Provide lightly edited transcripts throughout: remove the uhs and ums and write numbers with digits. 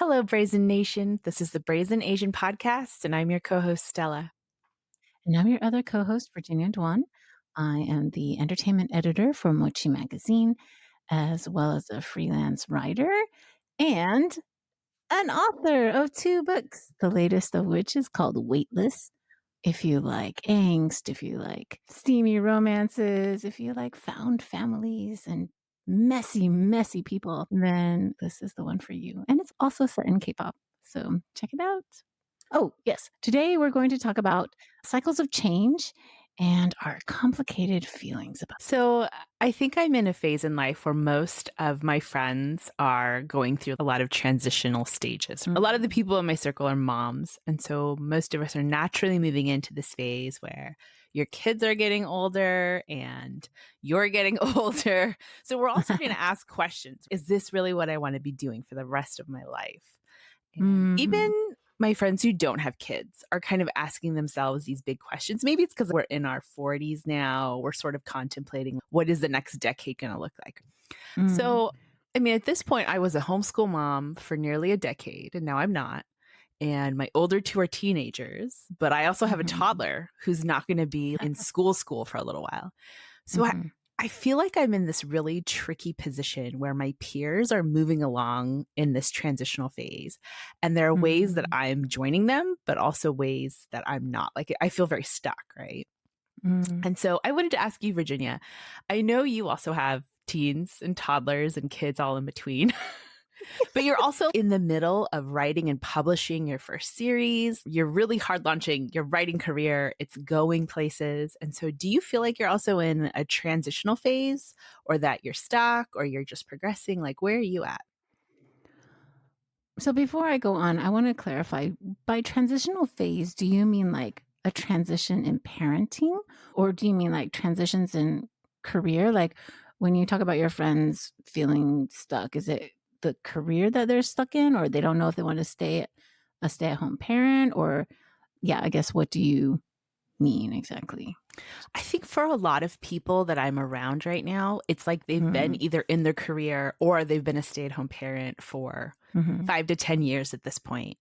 Hello, Brazn Nation. This is the Brazn Azn podcast, and I'm your co-host, Stella. And I'm your other co-host, Virginia Dwan. I am the entertainment editor for Mochi Magazine, as well as a freelance writer and an author of 2 books, the latest of which is called Weightless. If you like angst, if you like steamy romances, if you like found families and messy people, then this is the one for you. And it's also set in K-pop. So check it out. Oh, yes. Today we're going to talk about cycles of change and our complicated feelings about. So I think I'm in a phase in life where most of my friends are going through a lot of transitional stages. A lot of the people in my circle are moms. And so most of us are naturally moving into this phase where your kids are getting older and you're getting older. So we're all starting to ask questions. Is this really what I want to be doing for the rest of my life? And even my friends who don't have kids are kind of asking themselves these big questions. Maybe it's because we're in our 40s now. We're sort of contemplating what is the next decade going to look like. So, I mean, at this point, I was a homeschool mom for nearly a decade, and now I'm not. And my older 2 are teenagers, but I also have a toddler who's not going to be in school for a little while. So I feel like I'm in this really tricky position where my peers are moving along in this transitional phase. And there are ways that I'm joining them, but also ways that I'm not. Like, I feel very stuck, right? And so I wanted to ask you, Virginia, I know you also have teens and toddlers and kids all in between. But you're also in the middle of writing and publishing your first series. You're really hard launching your writing career. It's going places. And so do you feel like you're also in a transitional phase, or that you're stuck, or you're just progressing? Like, where are you at? So before I go on, I want to clarify, by transitional phase, do you mean like a transition in parenting, or do you mean like transitions in career? Like when you talk about your friends feeling stuck, is it the career that they're stuck in, or they don't know if they want to stay a stay-at-home parent? Or I guess, what do you mean exactly? I think for a lot of people that I'm around right now, it's like they've been either in their career or they've been a stay-at-home parent for 5 to 10 years at this point.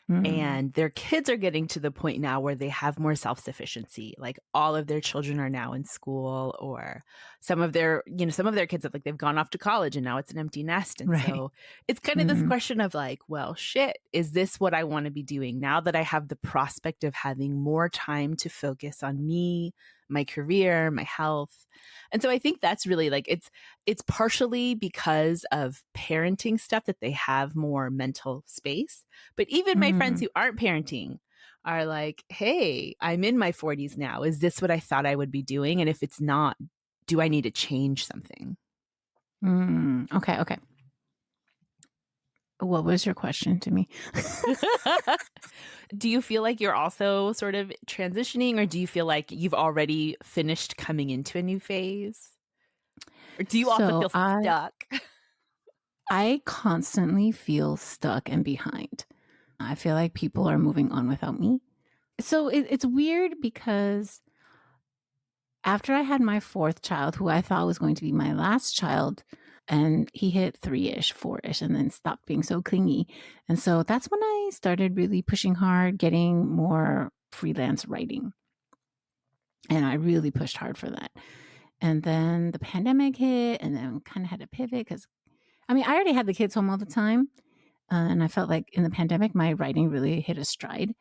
And their kids are getting to the point now where they have more self-sufficiency. Like, all of their children are now in school, or some of their kids have, like, they've gone off to college and now it's an empty nest. And so it's kind of this question of like, well, shit, is this what I want to be doing now that I have the prospect of having more time to focus on me, my career, my health? And so I think that's really like, it's partially because of parenting stuff that they have more mental space. But even my friends who aren't parenting are like, hey, I'm in my 40s now. Is this what I thought I would be doing? And if it's not, do I need to change something? Okay. What was your question to me? Do you feel like you're also sort of transitioning, or do you feel like you've already finished coming into a new phase? Or do you also feel stuck? I constantly feel stuck and behind. I feel like people are moving on without me. So it's weird because after I had my 4th child, who I thought was going to be my last child, and he hit 3-ish, 4-ish, and then stopped being so clingy. And so that's when I started really pushing hard, getting more freelance writing. And I really pushed hard for that. And then the pandemic hit, and then kind of had to pivot because, I mean, I already had the kids home all the time. And I felt like in the pandemic, my writing really hit a stride.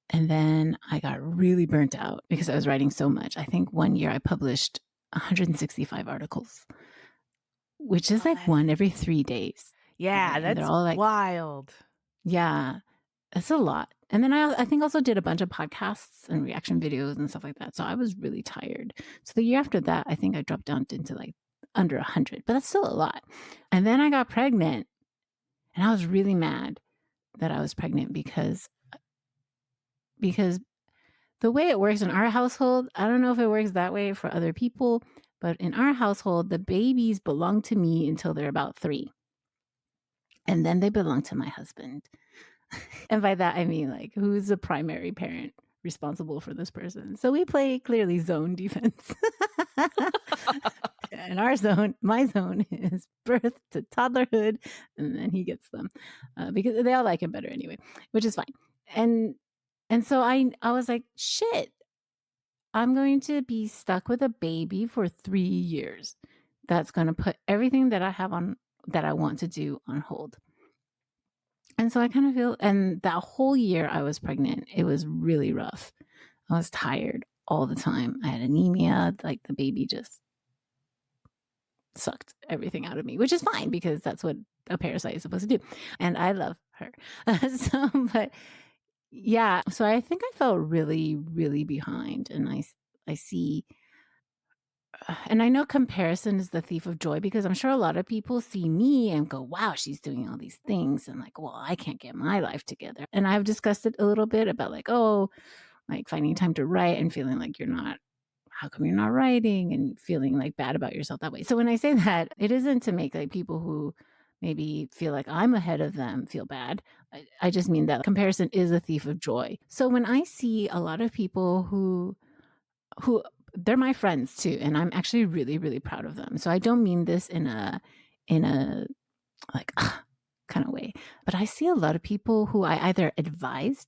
And then I got really burnt out because I was writing so much. I think one year I published 165 articles, which is like one every 3 days. Yeah, right? that's all like wild. Yeah, it's a lot. And then I think also did a bunch of podcasts and reaction videos and stuff like that. So I was really tired. So the year after that, I think I dropped down into like under 100, but that's still a lot. And then I got pregnant, and I was really mad that I was pregnant because the way it works in our household, I don't know if it works that way for other people, but in our household, the babies belong to me until they're about 3. And then they belong to my husband. And by that, I mean, like, who's the primary parent responsible for this person? So we play clearly zone defense. And my zone is birth to toddlerhood, and then he gets them because they all like him better anyway, which is fine. And so I was like, shit, I'm going to be stuck with a baby for 3 years. That's going to put everything that I have on that I want to do on hold. And so I kind of feel, and that whole year I was pregnant, it was really rough. I was tired all the time. I had anemia, like the baby just sucked everything out of me, which is fine because that's what a parasite is supposed to do. And I love her. But yeah, so I think I felt really, really behind. And I see, and I know comparison is the thief of joy because I'm sure a lot of people see me and go, wow, she's doing all these things. And like, well, I can't get my life together. And I've discussed it a little bit about like, oh, like finding time to write and feeling like how come you're not writing and feeling like bad about yourself that way. So when I say that, it isn't to make like people who maybe feel like I'm ahead of them feel bad. I just mean that comparison is a thief of joy. So when I see a lot of people who they're my friends too, and I'm actually really, really proud of them. So I don't mean this in a like kind of way, but I see a lot of people who I either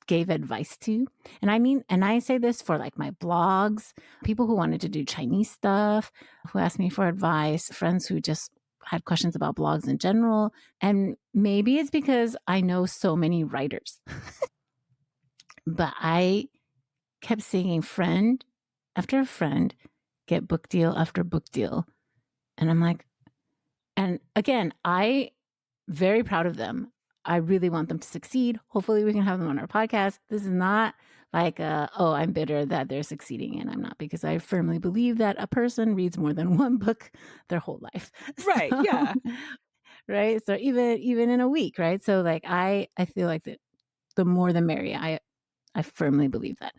gave advice to, and I say this for like my blogs, people who wanted to do Chinese stuff, who asked me for advice, friends who just had questions about blogs in general. And maybe it's because I know so many writers, but I kept seeing friend after friend get book deal after book deal. And I'm like, and again, very proud of them. I really want them to succeed. Hopefully we can have them on our podcast. This is not like, oh, I'm bitter that they're succeeding and I'm not, because I firmly believe that a person reads more than one book their whole life. Right. Yeah. Right. So even in a week, right? So like, I feel like the more the merrier. I firmly believe that.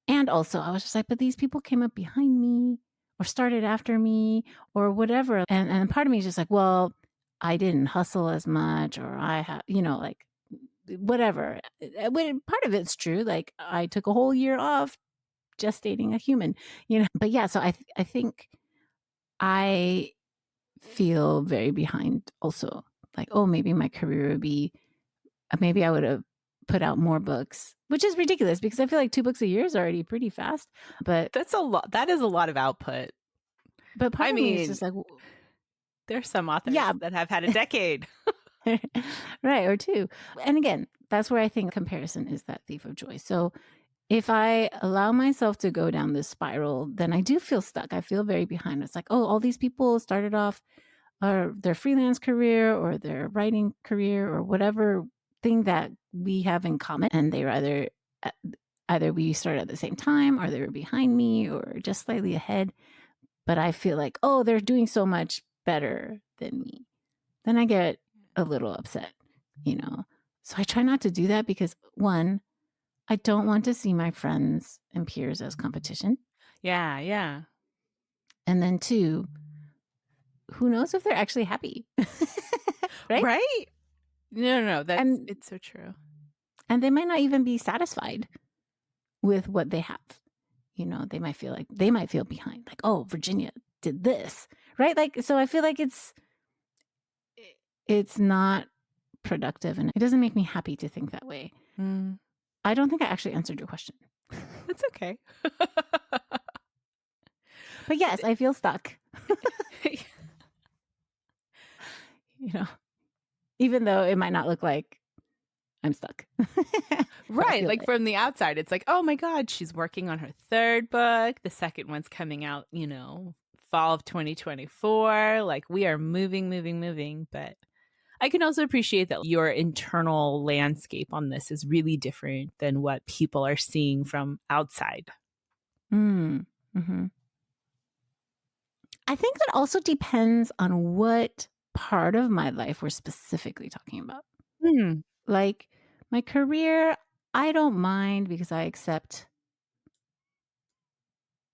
And also I was just like, but these people came up behind me or started after me or whatever. And part of me is just like, well, I didn't hustle as much, or I have, like whatever. Part of it's true. Like I took a whole year off gestating a human, but yeah, so I think I feel very behind also. Like, oh, maybe my career would be, maybe I would have put out more books, which is ridiculous because I feel like 2 books a year is already pretty fast. But that's a lot. That is a lot of output. But part of me is just like, there's some authors that have had a decade. Right, or 2. And again, that's where I think comparison is that thief of joy. So if I allow myself to go down this spiral, then I do feel stuck. I feel very behind. It's like, oh, all these people started off their freelance career or their writing career or whatever thing that we have in common. And they were either we started at the same time or they were behind me or just slightly ahead. But I feel like, oh, they're doing so much better than me. Then I get a little upset, So I try not to do that because 1, I don't want to see my friends and peers as competition. Yeah, yeah. And then 2, who knows if they're actually happy? Right? Right? No. It's so true. And they might not even be satisfied with what they have. They might feel behind. Like, oh, Virginia did this, right? Like, so I feel like it's not productive and it doesn't make me happy to think that way. I don't think I actually answered your question. That's okay. But yes, I feel stuck. Even though it might not look like I'm stuck. Right. Like from the outside, it's like, oh my God, she's working on her 3rd book. The 2nd one's coming out, fall of 2024. Like we are moving. But I can also appreciate that your internal landscape on this is really different than what people are seeing from outside. Mm-hmm. I think that also depends on what part of my life we're specifically talking about. Like my career, I don't mind because I accept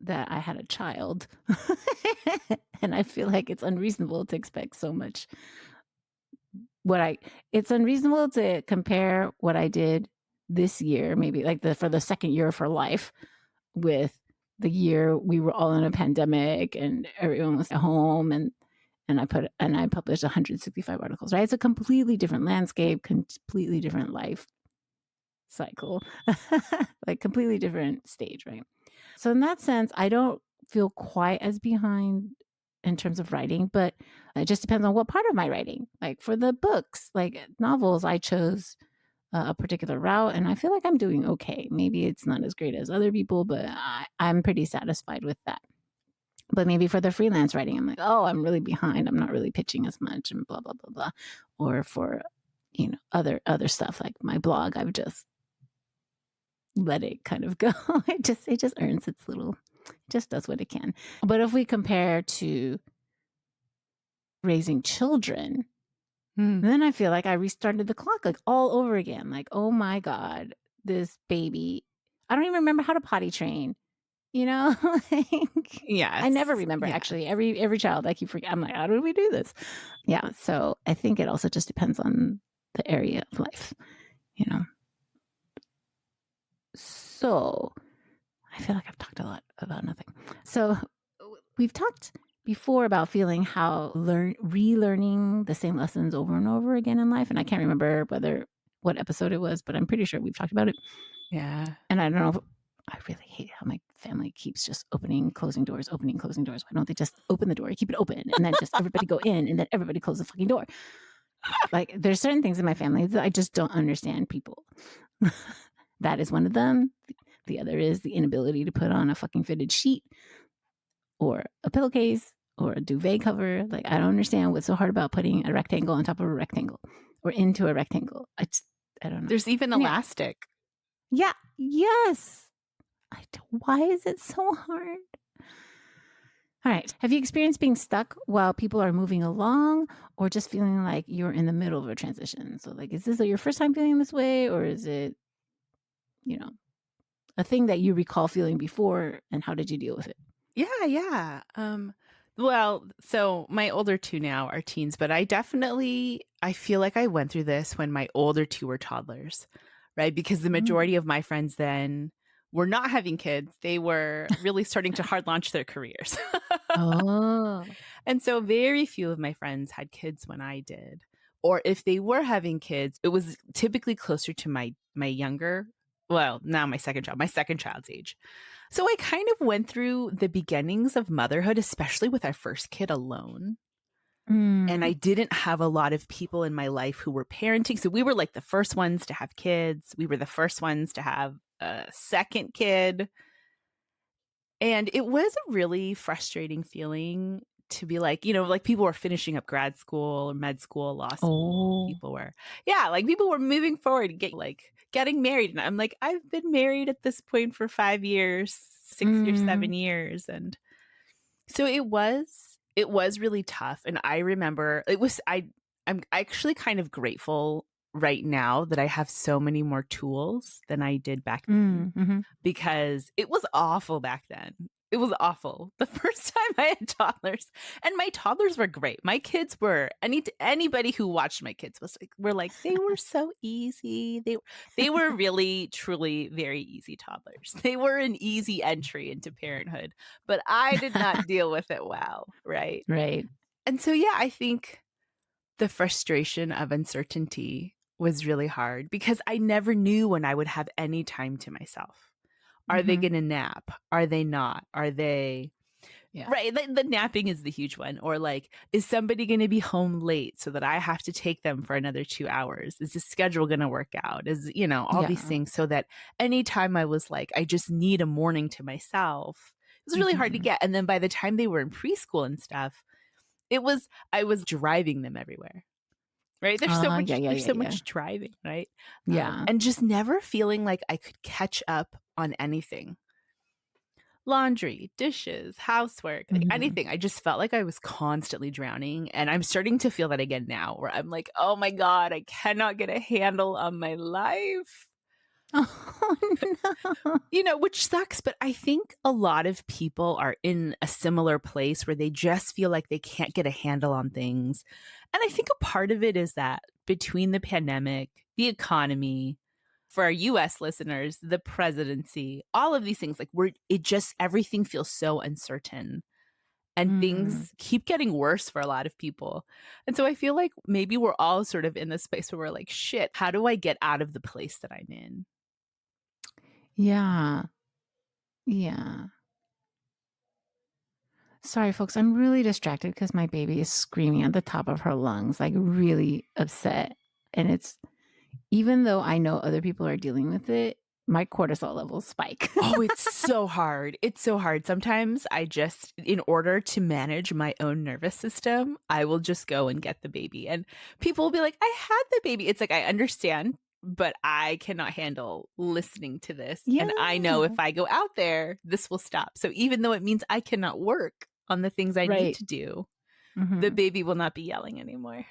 that I had a child. And I feel like it's unreasonable to expect so much. It's unreasonable to compare what I did this year, maybe like for the 2nd year of her life, with the year we were all in a pandemic and everyone was at home, and I published 165 articles, right? It's a completely different landscape, completely different life cycle, like completely different stage, right? So in that sense, I don't feel quite as behind in terms of writing, but it just depends on what part of my writing. Like for the books, like novels, I chose a particular route, and I feel like I'm doing okay. Maybe it's not as great as other people, but I'm pretty satisfied with that. But maybe for the freelance writing, I'm like, oh, I'm really behind. I'm not really pitching as much, and blah blah blah blah. Or for other stuff like my blog, I've just let it kind of go. It just earns its little, just does what it can. But if we compare to raising children, then I feel like I restarted the clock like all over again. Like, oh my God, this baby, I don't even remember how to potty train. Like, Yes. I never remember actually. Every child I keep forgetting. I'm like, how do we do this? Yeah. So I think it also just depends on the area of life, So I feel like I've talked a lot about nothing. So we've talked before about feeling how relearning the same lessons over and over again in life. And I can't remember what episode it was, but I'm pretty sure we've talked about it. Yeah. And I don't know if I really hate how my family keeps just opening, closing doors. Why don't they just open the door, keep it open, and then just everybody go in, and then everybody close the fucking door? Like, there's certain things in my family that I just don't understand people. That is one of them. The other is the inability to put on a fucking fitted sheet or a pillowcase or a duvet cover. Like, I don't understand what's so hard about putting a rectangle on top of a rectangle or into a rectangle. I don't know. There's even elastic. Yeah. Yes. Why is it so hard? All right. Have you experienced being stuck while people are moving along, or just feeling like you're in the middle of a transition? So, like, is this your first time feeling this way, or is it, a thing that you recall feeling before, and how did you deal with it? Yeah. Well, so my older two now are teens, but I feel like I went through this when my older two were toddlers, right? Because the majority of my friends then were not having kids. They were really starting to hard launch their careers. Oh. And so very few of my friends had kids when I did. Or if they were having kids, it was typically closer to my younger, well, now my second child's age. So I kind of went through the beginnings of motherhood, especially with our first kid, alone. And I didn't have a lot of people in my life who were parenting. So we were like the first ones to have kids. We were the first ones to have a second kid. And it was a really frustrating feeling to be like, like people were finishing up grad school or med school, law school. People were, people were moving forward, getting married. And I'm like, I've been married at this point for 5 years, 6 or 7 years. And so it was really tough. And I remember I'm actually kind of grateful right now that I have so many more tools than I did back then, because it was awful back then. It was awful the first time I had toddlers, and my toddlers were great. My kids were, anybody who watched my kids were like, they were so easy. They were really, truly very easy toddlers. They were an easy entry into parenthood, but I did not deal with it well. Right. Right. And so, I think the frustration of uncertainty was really hard because I never knew when I would have any time to myself. Are they going to nap? Are they not? Are they... Yeah. Right. The napping is the huge one. Or like, is somebody going to be home late so that I have to take them for another 2 hours? Is the schedule going to work out? Is, all these things, so that anytime I was like, I just need a morning to myself, it was really hard to get. And then by the time they were in preschool and stuff, I was driving them everywhere. Right. There's so much driving. Right. Yeah. And just never feeling like I could catch up on anything. Laundry, dishes, housework, anything. I just felt like I was constantly drowning. And I'm starting to feel that again now, where I'm like, oh my God, I cannot get a handle on my life. Oh, no. Which sucks. But I think a lot of people are in a similar place where they just feel like they can't get a handle on things. And I think a part of it is that between the pandemic, the economy, for our US listeners, the presidency, all of these things, like everything feels so uncertain and things keep getting worse for a lot of people. And so I feel like maybe we're all sort of in this space where we're like, shit, how do I get out of the place that I'm in? Yeah. Yeah. Sorry, folks. I'm really distracted because my baby is screaming at the top of her lungs, like really upset. And it's, even though I know other people are dealing with it, my cortisol levels spike. Oh, it's so hard. It's so hard. Sometimes in order to manage my own nervous system, I will just go and get the baby. And people will be like, I had the baby. It's like, I understand, but I cannot handle listening to this. Yeah. And I know if I go out there, this will stop. So even though it means I cannot work on the things I need to do, the baby will not be yelling anymore.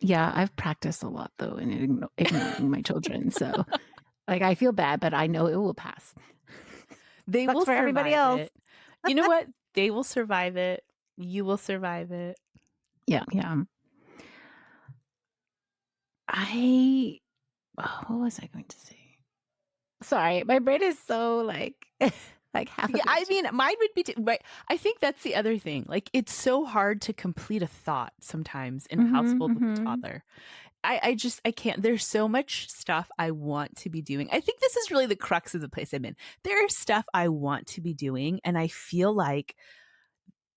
Yeah, I've practiced a lot though in ignoring my children. So like I feel bad, but I know it will pass. They Sucks will for everybody survive else. it. You know what? They will survive it. You will survive it. Yeah, yeah. What was I going to say? Sorry, my brain is so like half. Yeah, I mean, mine would be right. I think that's the other thing. Like, it's so hard to complete a thought sometimes in a household with a toddler. I can't. There's so much stuff I want to be doing. I think this is really the crux of the place I'm in. There is stuff I want to be doing, and I feel like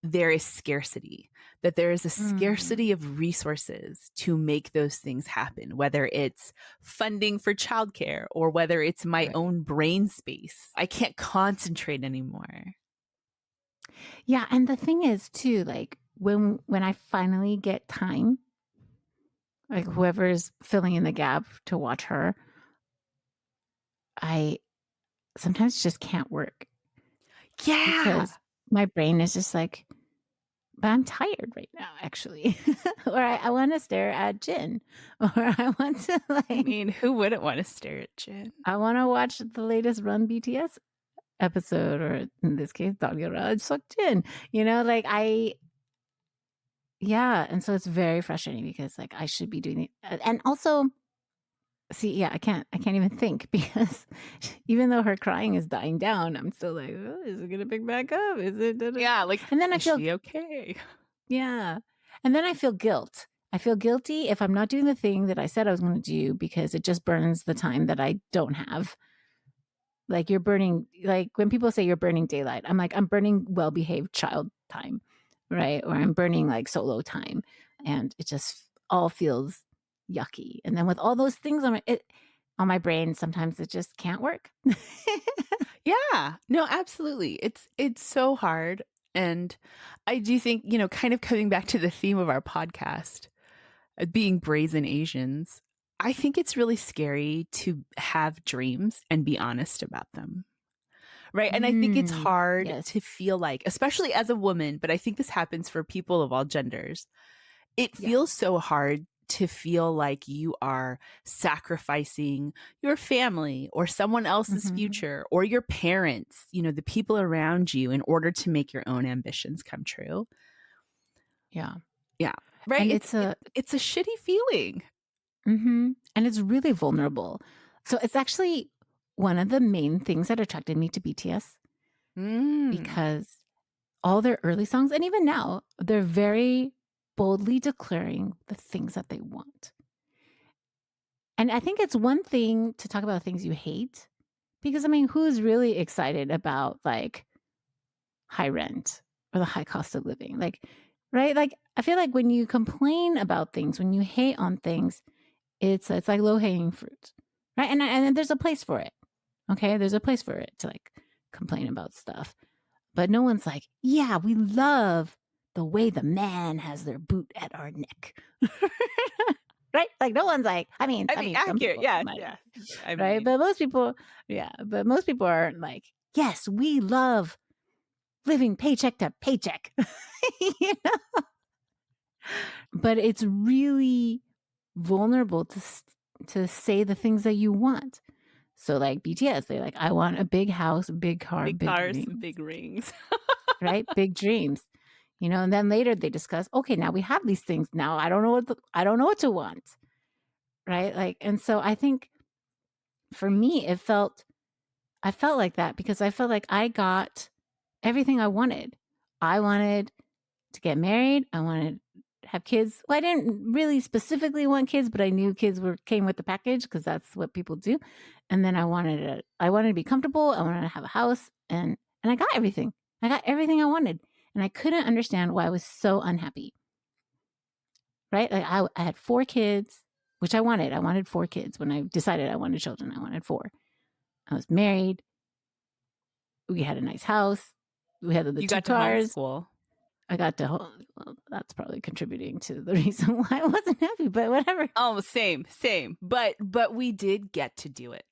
there is scarcity, that there is a scarcity of resources to make those things happen, whether it's funding for childcare or whether it's my own brain space. I can't concentrate anymore. Yeah, and the thing is too, like when I finally get time, like whoever's filling in the gap to watch her, I sometimes just can't work. Yeah. Because my brain is just like, but I'm tired right now, actually. Or I want to stare at Jin. Or I want to like. I mean, who wouldn't want to stare at Jin? I want to watch the latest Run BTS episode, or in this case, Doggyaraj sucked Jin. You know, like yeah. And so it's very frustrating because like I should be doing it. And also, see, yeah, I can't even think because even though her crying is dying down, I'm still like, oh, is it gonna pick back up? Is it? Yeah, like, and then I feel okay. Yeah, and then I feel guilt. I feel guilty if I'm not doing the thing that I said I was going to do because it just burns the time that I don't have. Like you're burning, like when people say you're burning daylight, I'm like, I'm burning well-behaved child time, right? Or I'm burning like solo time, and it just all feels yucky. And then with all those things on my brain, sometimes it just can't work. Yeah, no, absolutely. It's so hard. And I do think, kind of coming back to the theme of our podcast, being brazen Asians, I think it's really scary to have dreams and be honest about them. Right. And I think it's hard to feel like, especially as a woman, but I think this happens for people of all genders. It feels so hard to feel like you are sacrificing your family or someone else's future or your parents, the people around you in order to make your own ambitions come true. Yeah. Yeah. Right. And it's a shitty feeling. And it's really vulnerable. So it's actually one of the main things that attracted me to BTS because all their early songs, and even now, they're very boldly declaring the things that they want. And I think it's one thing to talk about things you hate, because I mean, who's really excited about like high rent or the high cost of living? Like, right? Like, I feel like when you complain about things, when you hate on things, it's like low hanging fruit, right? And there's a place for it. Okay, there's a place for it to like complain about stuff, but no one's like, yeah, we love the way the man has their boot at our neck, right? Like no one's like, I mean, accurate, yeah. Right, but most people, aren't like, yes, we love living paycheck to paycheck, you know. But it's really vulnerable to say the things that you want. So like BTS, they're like, I want a big house, a big car, big cars, and big rings. Right? Big dreams. And then later they discuss, okay, now we have these things. Now I don't know what to want. Right? Like, and so I think for me, I felt like that because I felt like I got everything I wanted. I wanted to get married. I wanted to have kids. Well, I didn't really specifically want kids, but I knew kids came with the package because that's what people do. And then I wanted to be comfortable. I wanted to have a house, and I got everything. I got everything I wanted, and I couldn't understand why I was so unhappy. Right? Like I had 4 kids, which I wanted. I wanted 4 kids when I decided I wanted children. I wanted 4. I was married. We had a nice house. We had the You 2 got to cars. homeschool. I got to well, that's probably contributing to the reason why I wasn't happy, but whatever. Oh, same. But we did get to do it.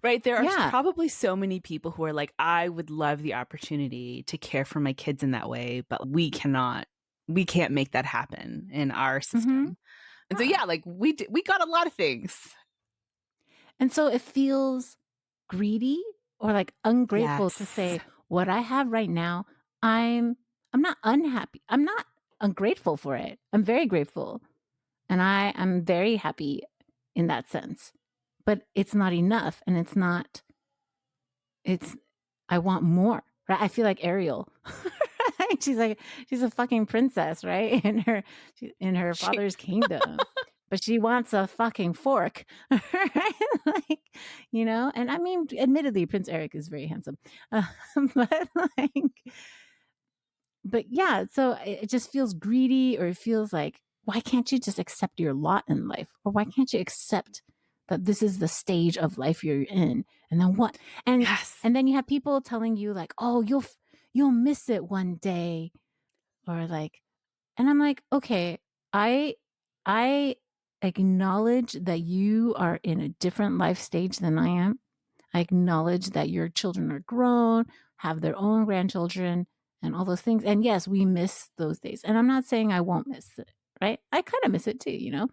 Right? There are Yeah. probably so many people who are like, I would love the opportunity to care for my kids in that way, but we can't make that happen in our system. And so, yeah, like we got a lot of things. And so it feels greedy or like ungrateful to Yes. say what I have right now. I'm not unhappy. I'm not ungrateful for it. I'm very grateful. And I am very happy in that sense. But it's not enough. And I want more. Right? I feel like Ariel. Right? She's a fucking princess, right? In her father's kingdom. But she wants a fucking fork. Right? Like, and I mean, admittedly, Prince Eric is very handsome. But yeah, so it just feels greedy, or it feels like, why can't you just accept your lot in life? Or why can't you accept that this is the stage of life you're in? And then what? And Yes. and then you have people telling you like, oh, you'll miss it one day. Or like, and I'm like, okay, I acknowledge that you are in a different life stage than I am. I acknowledge that your children are grown, have their own grandchildren, and all those things. And yes, we miss those days. And I'm not saying I won't miss it, right? I kind of miss it too.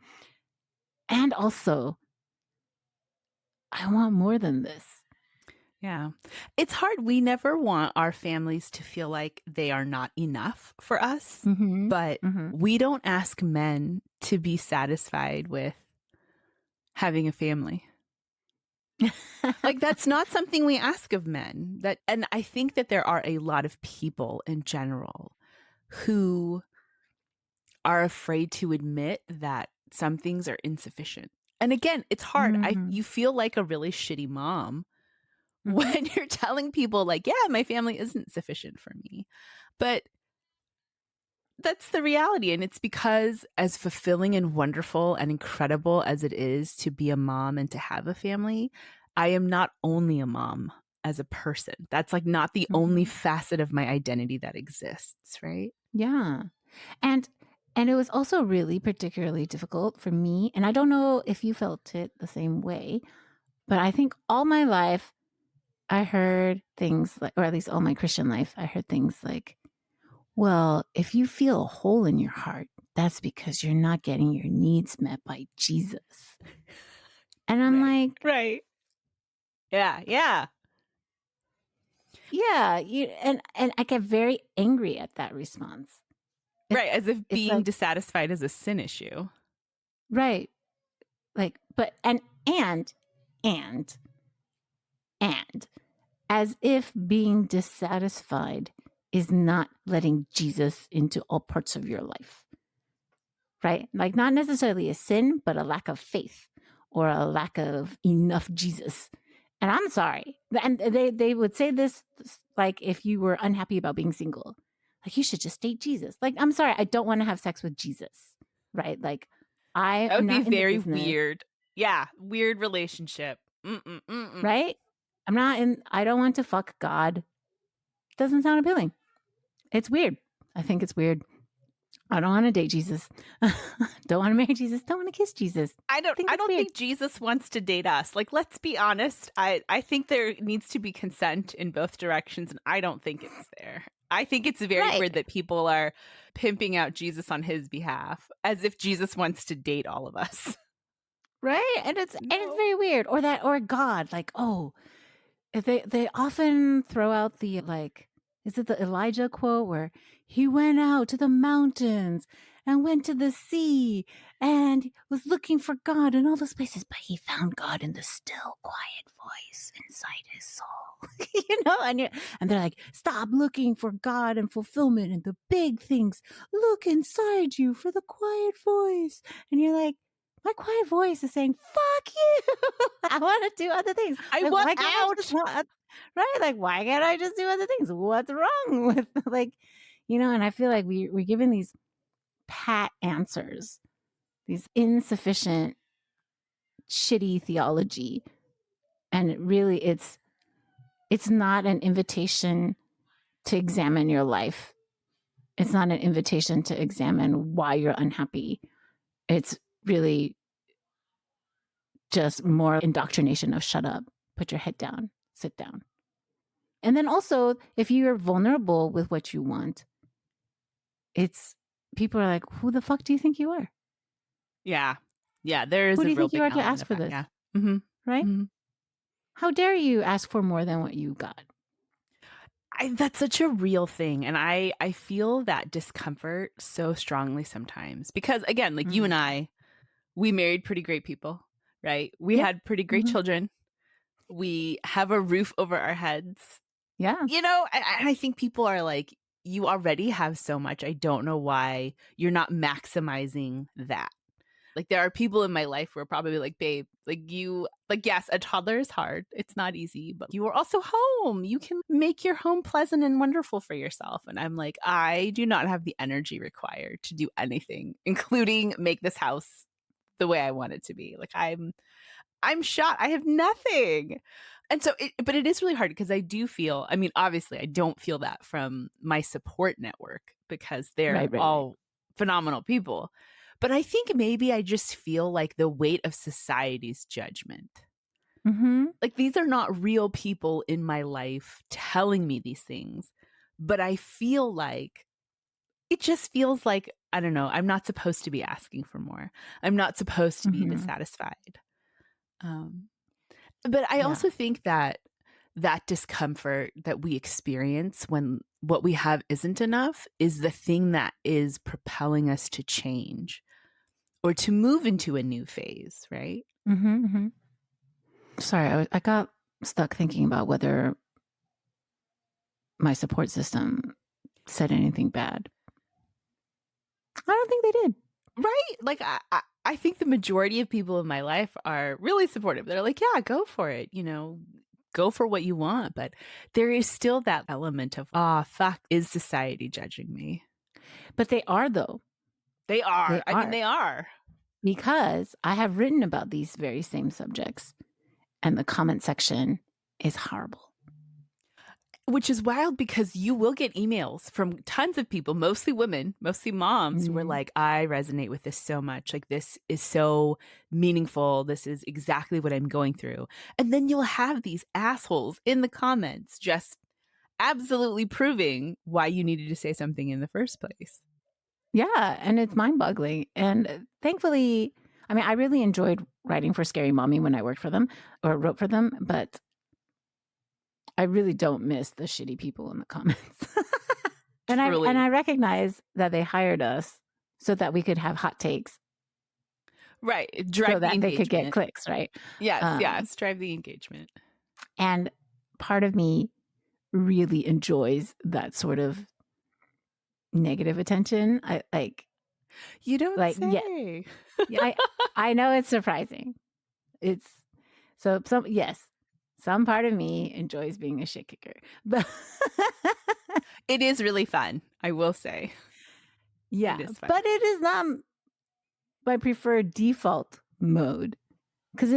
And also, I want more than this. Yeah. It's hard. We never want our families to feel like they are not enough for us, but we don't ask men to be satisfied with having a family. Like, that's not something we ask of men. And I think that there are a lot of people in general who are afraid to admit that some things are insufficient. And again, it's hard. You feel like a really shitty mom when you're telling people like, yeah, my family isn't sufficient for me. But that's the reality. And it's because, as fulfilling and wonderful and incredible as it is to be a mom and to have a family, I am not only a mom as a person. That's like not the only facet of my identity that exists, right? Yeah. And it was also really particularly difficult for me. And I don't know if you felt it the same way, but I think all my life I heard things like, or at least all my Christian life, I heard things like, well, if you feel a hole in your heart, that's because you're not getting your needs met by Jesus. And I'm like, right. Yeah. Yeah. And I get very angry at that response. Right. As if being like, dissatisfied is a sin issue. Right. Like, but, and as if being dissatisfied is not letting Jesus into all parts of your life. Right? Like, not necessarily a sin, but a lack of faith or a lack of enough Jesus. And I'm sorry. And they would say this like if you were unhappy about being single. Like, you should just date Jesus. Like, I'm sorry, I don't want to have sex with Jesus. Right? Like, That would be very business, weird. Yeah. Weird relationship. Right? I don't want to fuck God. Doesn't sound appealing. It's weird. I think it's weird. I don't want to date Jesus. Don't want to marry Jesus. Don't want to kiss Jesus. I don't think Jesus wants to date us. Like, let's be honest. I think there needs to be consent in both directions, and I don't think it's there. I think it's very weird that people are pimping out Jesus on his behalf as if Jesus wants to date all of us. Right? And it's very weird. Or God, like, oh, they often throw out the, like, is it the Elijah quote where he went out to the mountains and went to the sea and was looking for God in all those places, but he found God in the still, quiet voice inside his soul. And they're like, stop looking for God and fulfillment and the big things. Look inside you for the quiet voice. And you're like, my quiet voice is saying, fuck you. I want to do other things. I Like, want why can't I just out. want, right? Like, why can't I just do other things? What's wrong with and I feel like we're given these pat answers, these insufficient, shitty theology. And really it's not an invitation to examine your life. It's not an invitation to examine why you're unhappy. It's really just more indoctrination of shut up, put your head down, sit down. And then also, if you're vulnerable with what you want, it's people are like, who the fuck do you think you are? Yeah. Yeah. There is Who do a you real think you big are to element ask of for that. this? Yeah. Mm-hmm. Right? Mm-hmm. How dare you ask for more than what you got? That's such a real thing. And I feel that discomfort so strongly sometimes because, again, like you and I, we married pretty great people, right? We Yeah. had pretty great children. We have a roof over our heads. Yeah. And I think people are like, you already have so much. I don't know why you're not maximizing that. Like there are people in my life who are probably like, babe, yes, a toddler is hard. It's not easy, but you are also home. You can make your home pleasant and wonderful for yourself. And I'm like, I do not have the energy required to do anything, including make this house the way I want it to be. Like I'm shot. I have nothing. And so, but it is really hard because I do feel, I mean, obviously, I don't feel that from my support network because they're Right. all phenomenal people. But I think maybe I just feel like the weight of society's judgment. Mm-hmm. Like these are not real people in my life telling me these things. But I feel like it just feels like, I don't know, I'm not supposed to be asking for more. I'm not supposed to be dissatisfied. But I also think that discomfort that we experience when what we have isn't enough is the thing that is propelling us to change or to move into a new phase, right? Sorry, I got stuck thinking about whether my support system said anything bad. I don't think they did. Right? Like I think the majority of people in my life are really supportive. They're like, yeah, go for it. Go for what you want. But there is still that element of, fuck, is society judging me? But they are, though. They are. They I mean, are. they are. Because I have written about these very same subjects, and the comment section is horrible. Which is wild because you will get emails from tons of people, mostly women, mostly moms, who are like, I resonate with this so much. Like, this is so meaningful. This is exactly what I'm going through. And then you'll have these assholes in the comments just absolutely proving why you needed to say something in the first place. Yeah, and it's mind-boggling. And thankfully, I mean, I really enjoyed writing for Scary Mommy when I worked for them or wrote for them, but I really don't miss the shitty people in the comments. And I recognize that they hired us so that we could have hot takes. Right. Drive so that they could get clicks, right? Yes, drive the engagement. And part of me really enjoys that sort of negative attention. I like. You don't like say. Yeah, I know it's surprising. It's some part of me enjoys being a shit kicker, but it is really fun, I will say. Yeah, but it is not my preferred default mode because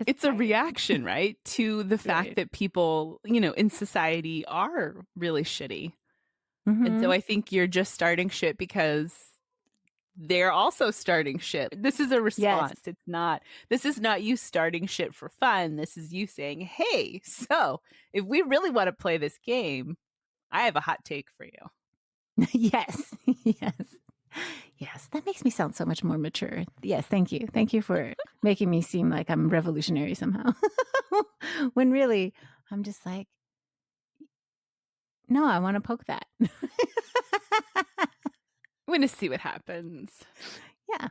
it's a reaction, right, to the fact that people, in society are really shitty. And so I think you're just starting shit because they're also starting shit. This is a response. Yes. This is not you starting shit for fun. This is you saying, hey, so if we really want to play this game, I have a hot take for you. Yes. Yes. That makes me sound so much more mature. Yes. Thank you. Thank you for making me seem like I'm revolutionary somehow. When really I'm just like, no, I want to poke that. I'm going to see what happens. Yeah.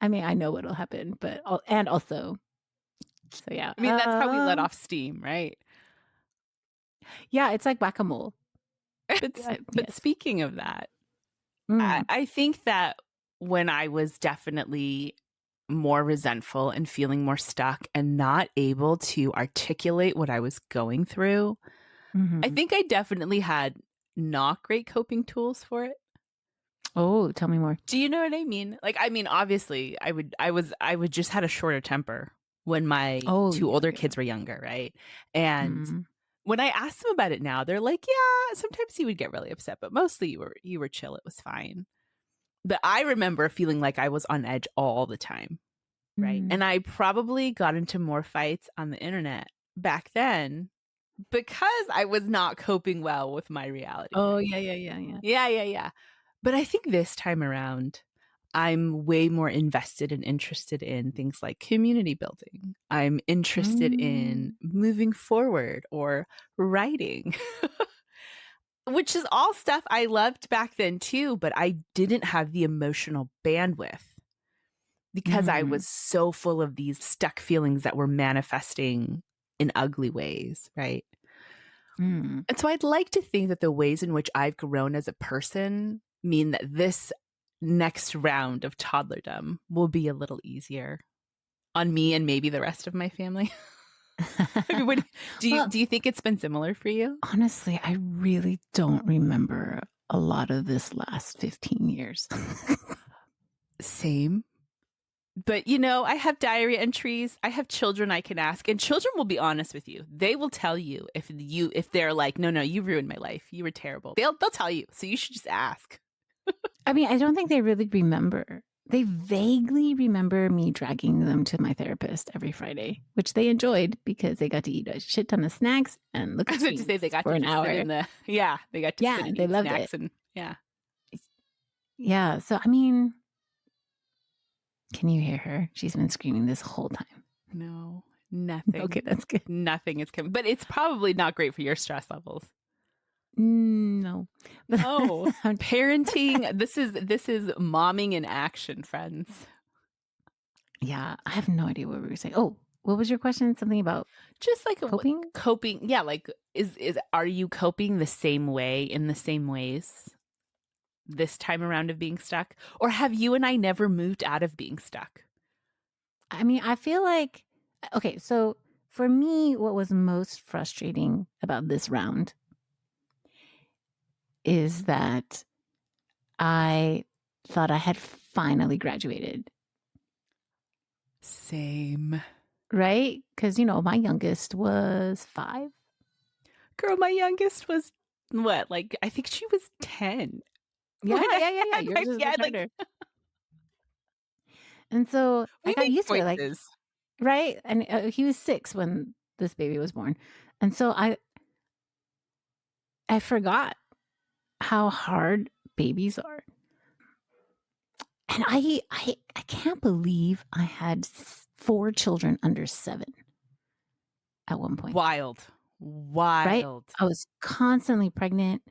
I mean, I know what'll happen, but and also, so yeah. I mean, that's how we let off steam, right? Yeah, it's like whack-a-mole. But Yes. speaking of that, Mm, I think that when I was definitely more resentful and feeling more stuck and not able to articulate what I was going through, I mhm. think I definitely had not great coping tools for it. Oh, tell me more. Do you know what I mean? Like, I mean, obviously, I would just had a shorter temper when my Oh, two yeah, older yeah. kids were younger, right? And Mm, when I ask them about it now, they're like, "Yeah, sometimes you would get really upset, but mostly you were chill. It was fine." But I remember feeling like I was on edge all the time, right? mm. And I probably got into more fights on the internet back then because I was not coping well with my reality. Oh, yeah, yeah, yeah, yeah. Yeah. But I think this time around, I'm way more invested and interested in things like community building. I'm interested in Mm, moving forward or writing, which is all stuff I loved back then too, but I didn't have the emotional bandwidth because I mm, was so full of these stuck feelings that were manifesting in ugly ways, right? mm, And so I'd like to think that the ways in which I've grown as a person mean that this next round of toddlerdom will be a little easier on me and maybe the rest of my family. I mean, Well, do you think it's been similar for you? honestly, I really don't remember a lot of this last 15 years. Same. But you know, I have diary entries. I have children I can ask, and children will be honest with you. They will tell you if they're like, no, you ruined my life. You were terrible. They'll tell you. So you should just ask. I mean, I don't think they really remember. They vaguely remember me dragging them to my therapist every Friday, which they enjoyed because they got to eat a shit ton of snacks and look I at was about to screens say they got for to an just sit hour. in the they got to sit Yeah, and they eat loved it. snacks and yeah. Yeah. So, I mean, can you hear her? She's been screaming this whole time. No, Okay, nothing. that's good. Nothing is coming. But it's probably not great for your stress levels. No. No. Parenting, this is momming in action, friends. Yeah, I have no idea what we were saying. Oh, what was your question? Something about Just like coping? coping. Yeah, like is are you coping the same way in the same ways this time around of being stuck? Or have you and I never moved out of being stuck? I mean, I feel like, okay, so for me, what was most frustrating about this round is that I thought I had finally graduated, Same. right? Because, my youngest was 5. Girl, my youngest was what? Like I think she was 10 Yeah, when I yeah, yeah, yeah. had Yours my is yeah, much like harder. And so I we got make used to it, like, choices. right? And he was 6 when this baby was born. And so I forgot how hard babies are. And I can't believe I had 4 children under 7 at one point, Wild. right? Wild. I was constantly pregnant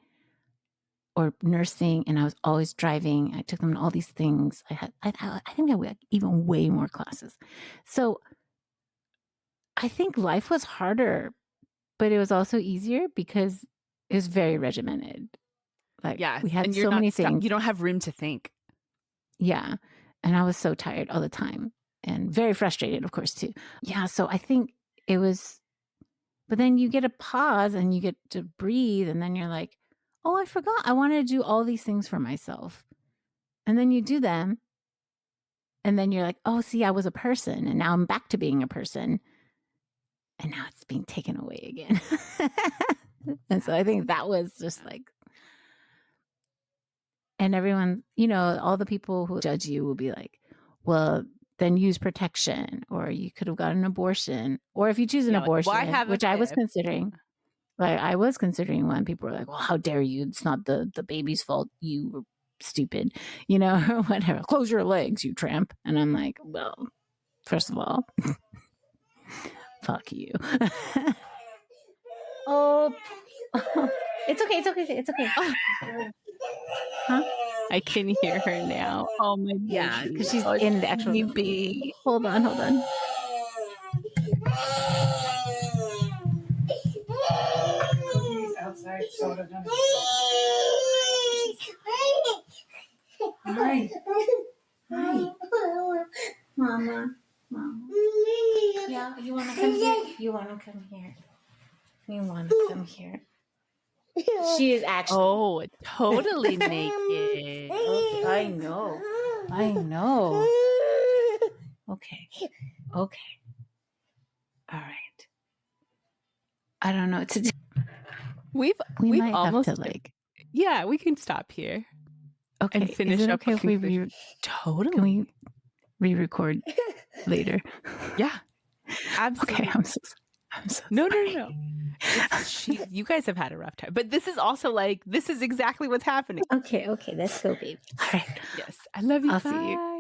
or nursing, and I was always driving. I took them to all these things. I think I had even way more classes. So I think life was harder, but it was also easier because it was very regimented. Like, Yes. we had And you're so not many stuck. things. You don't have room to think. Yeah. And I was so tired all the time and very frustrated, of course, too. Yeah. So I think it was, but then you get a pause and you get to breathe. And then you're like, oh, I forgot. I wanted to do all these things for myself. And then you do them. And then you're like, oh, see, I was a person. And now I'm back to being a person. And now it's being taken away again. And so I think that was just like, and everyone, all the people who judge you will be like, well, then use protection, or you could have got an abortion. Or if you choose an Yeah, like why abortion, have a which I was fifth? considering, like I was considering when people were like, well, how dare you? It's not the baby's fault. You were stupid, or whatever. Close your legs, you tramp. And I'm like, well, first of all, fuck you. Oh, it's okay. It's okay. It's okay. Huh? I can hear her now. Oh, my baby. Yeah, because she's Oh, in the actual baby. Hold on. He's outside, soda. Hi. Mama. Yeah, you want to come here? You want to come here? She is actually. Oh, totally naked. Okay, I know. Okay. All right. I don't know what to do. We might almost have to yeah, we can stop here. Okay. And finish Is it up okay if we totally. Can we re-record later? Yeah. Absolutely. Okay, I'm so No. sorry. You guys have had a rough time. But this is also this is exactly what's happening. Okay, let's go, babe. All right. Yes. I love you. I'll Bye. see you.